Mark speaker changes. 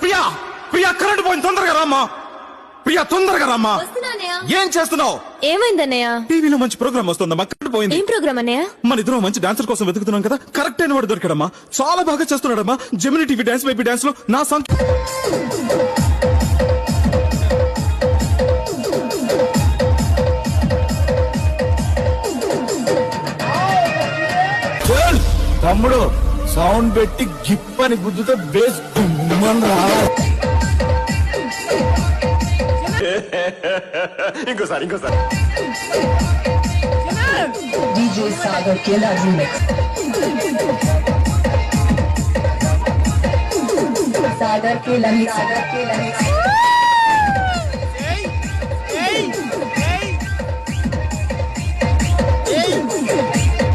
Speaker 1: Priya Priya current పోయింది, తొందరగా రామ్మా. ప్రియా తొందరగా రామ్మా. ఏం చేస్తున్నావు?
Speaker 2: ఏమైందన్నయ్య?
Speaker 1: టీవీలో మంచి ప్రోగ్రామ్ వస్తుందమ్మా, కరెంట్ పోయింది.
Speaker 2: ఏం ప్రోగ్రామ్ అన్నయ్య?
Speaker 1: మన ఇద్దరం మంచి డాన్సర్ కోసం వెతుకుతున్నాం కదా, కరెక్ట్ అయిన వాడు దొరికాడమ్మా. చాలా బాగా చేస్తున్నాడమ్మా. Gemini TV dance baby dance లో నా సాంగ్.
Speaker 3: తమ్ముడు సౌండ్ పెట్టి గిప్ అని గుద్దుతో బేస్
Speaker 4: ఇంకోసారి
Speaker 5: DJ Sagar Kela Remix. Sagar Kela Mix.